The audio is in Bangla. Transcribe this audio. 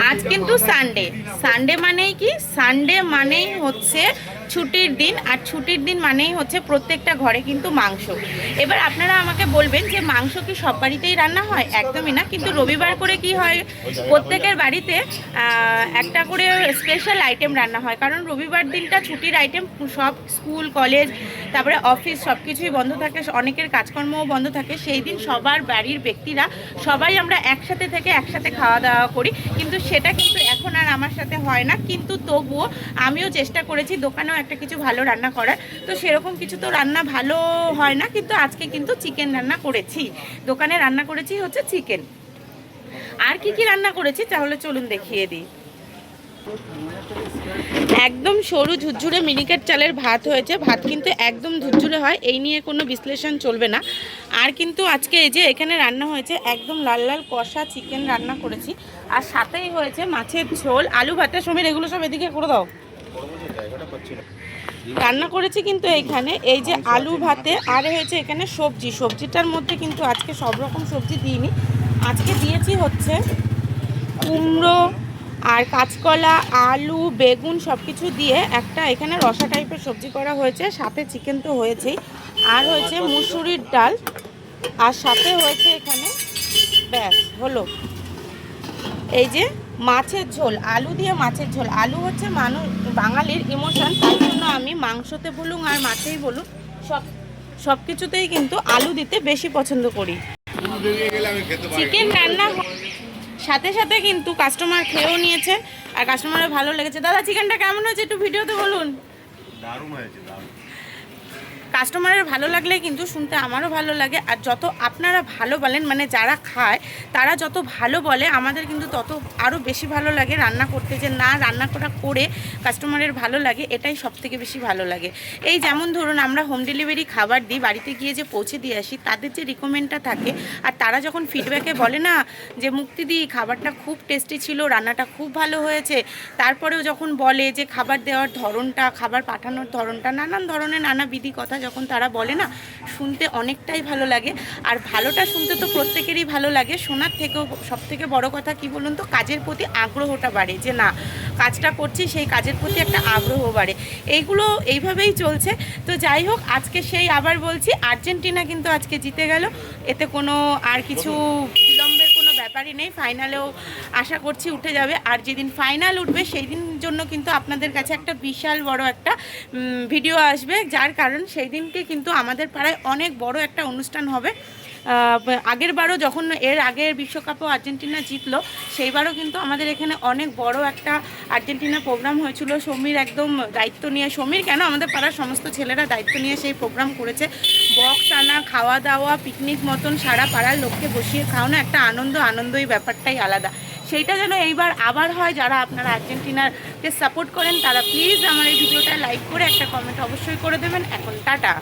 আজ কিন্তু সানডে। সানডে মানেই কি? সানডে মানেই হচ্ছে ছুটির দিন, আর ছুটির দিন মানেই হচ্ছে প্রত্যেকটা ঘরে কিন্তু মাংস। এবার আপনারা আমাকে বলবেন যে মাংস কি সব বাড়িতেই রান্না হয়? একদমই না, কিন্তু রবিবার করে কি হয়, প্রত্যেকের বাড়িতে একটা করে স্পেশাল আইটেম রান্না হয়, কারণ রবিবার দিনটা ছুটির আইটেম। সব স্কুল কলেজ তারপরে অফিস সব কিছুই বন্ধ থাকে, অনেকের কাজকর্মও বন্ধ থাকে। সেই দিন সবার বাড়ির ব্যক্তিরা সবাই আমরা একসাথে থেকে একসাথে খাওয়া দাওয়া করি, কিন্তু সেটা কিন্তু এখন আর আমার সাথে হয় না। কিন্তু তবুও আমিও চেষ্টা করেছি দোকানেও একটা কিছু ভালো রান্না করার, তো সেরকম কিছু তো রান্না ভালো হয় না, কিন্তু আজকে কিন্তু চিকেন রান্না করেছি। দোকানে রান্না করেছি হচ্ছে চিকেন। আর কি কি রান্না করেছি তাহলে চলুন দেখিয়ে দিই। একদম সরু ঝুরঝুরে মিনিকেট চালের ভাত হয়েছে। ভাত কিন্তু একদম ঝুরঝুরে হয়, এই নিয়ে কোনো বিশ্লেষণ চলবে না। আর কিন্তু আজকে এই যে এখানে রান্না হয়েছে একদম লাল লাল কষা চিকেন রান্না করেছি, আর সাথেই হয়েছে মাছের ঝোল, আলু ভাতে। সমীর এগুলো সব এদিকে করে দাও। রান্না করেছি কিন্তু এইখানে এই যে আলু ভাতে, আর হয়েছে এখানে সবজি। সবজিটার মধ্যে কিন্তু আজকে সব রকম সবজি দিইনি, আজকে দিয়েছি হচ্ছে কুমড়ো আর কাঁচকলা, আলু, বেগুন সব কিছু দিয়ে একটা এখানে রসা টাইপের সবজি করা হয়েছে। সাথে চিকেন তো হয়েছেই, আর হয়েছে মুসুরির ডাল, আর সাথে হয়েছে এখানে ব্যাস হলো এই যে মাছের ঝোল, আলু দিয়ে মাছের ঝোল। আলু হচ্ছে বাঙালির ইমোশন, তাই জন্য আমি মাংসতে বলুন আর মাছেই বলুন সব কিছুতেই কিন্তু আলু দিতে বেশি পছন্দ করি। চিকেন রান্না সাথে সাথে কিন্তু কাস্টমার খেয়েও নিয়েছে, আর কাস্টমারের ভালো লেগেছে। দাদা চিকেনটা কেমন হয়েছে একটু ভিডিওতে বলুন। দারুণ হয়েছে, দারুণ। কাস্টমারের ভালো লাগলে কিন্তু শুনতে আমারও ভালো লাগে, আর যত আপনারা ভালো বলেন, মানে যারা খায় তারা যত ভালো বলে আমাদের কিন্তু তত আরও বেশি ভালো লাগে রান্না করতে, যে না রান্না করা করে কাস্টমারের ভালো লাগে, এটাই সবথেকে বেশি ভালো লাগে। এই যেমন ধরুন আমরা হোম ডেলিভারি খাবার দিই, বাড়িতে গিয়ে যে পৌঁছে দিয়ে আসি, তাদের যে রিকমেন্ডটা থাকে, আর তারা যখন ফিডব্যাকে বলে না যে মুক্তিদি খাবারটা খুব টেস্টি ছিল, রান্নাটা খুব ভালো হয়েছে, তারপরেও যখন বলে যে খাবার দেওয়ার ধরনটা, খাবার পাঠানোর ধরনটা, নানান ধরনের নানাবিধি কথা যখন তারা বলে না, শুনতে অনেকটাই ভালো লাগে। আর ভালোটা শুনতে তো প্রত্যেকেরই ভালো লাগে, শোনার থেকেও সবথেকে বড় কথা কি বলুন তো, কাজের প্রতি আগ্রহটা বাড়ে, যে না কাজটা করছি সেই কাজের প্রতি একটা আগ্রহ বাড়ে। এইগুলো এইভাবেই চলছে। তো যাই হোক, আজকে সেই আবার বলছি আর্জেন্টিনা কিন্তু আজকে জিতে গেল, এতে কোনো আর কিছু বিলম্বের কোনো ব্যাপারই নেই। ফাইনালেও আশা করছি উঠে যাবে, আর যেদিন ফাইনাল উঠবে সেই দিন জন্য কিন্তু আপনাদের কাছে একটা বিশাল বড় একটা ভিডিও আসবে, যার কারণ সেই দিনকে কিন্তু আমাদের পাড়ায় অনেক বড় একটা অনুষ্ঠান হবে। আগের বারও যখন এর আগের বিশ্বকাপও আর্জেন্টিনা জিতলো, সেইবারও কিন্তু আমাদের এখানে অনেক বড় একটা আর্জেন্টিনা প্রোগ্রাম হয়েছিল। সমীর একদম দায়িত্ব নিয়ে, সমীর কেন আমাদের পাড়ার সমস্ত ছেলেরা দায়িত্ব নিয়ে সেই প্রোগ্রাম করেছে। বক্স আনা, খাওয়া দাওয়া, পিকনিক মতন সারা পাড়ার লোককে বসিয়ে খাওয়ানো, একটা আনন্দই ব্যাপারটাই আলাদা। সেইটা যেন এইবার আবার হয়। যারা আপনারা আর্জেন্টিনাকে সাপোর্ট করেন তারা প্লিজ আমার এই ভিডিওটা লাইক করে একটা কমেন্ট অবশ্যই করে দেবেন। এখন টাটা।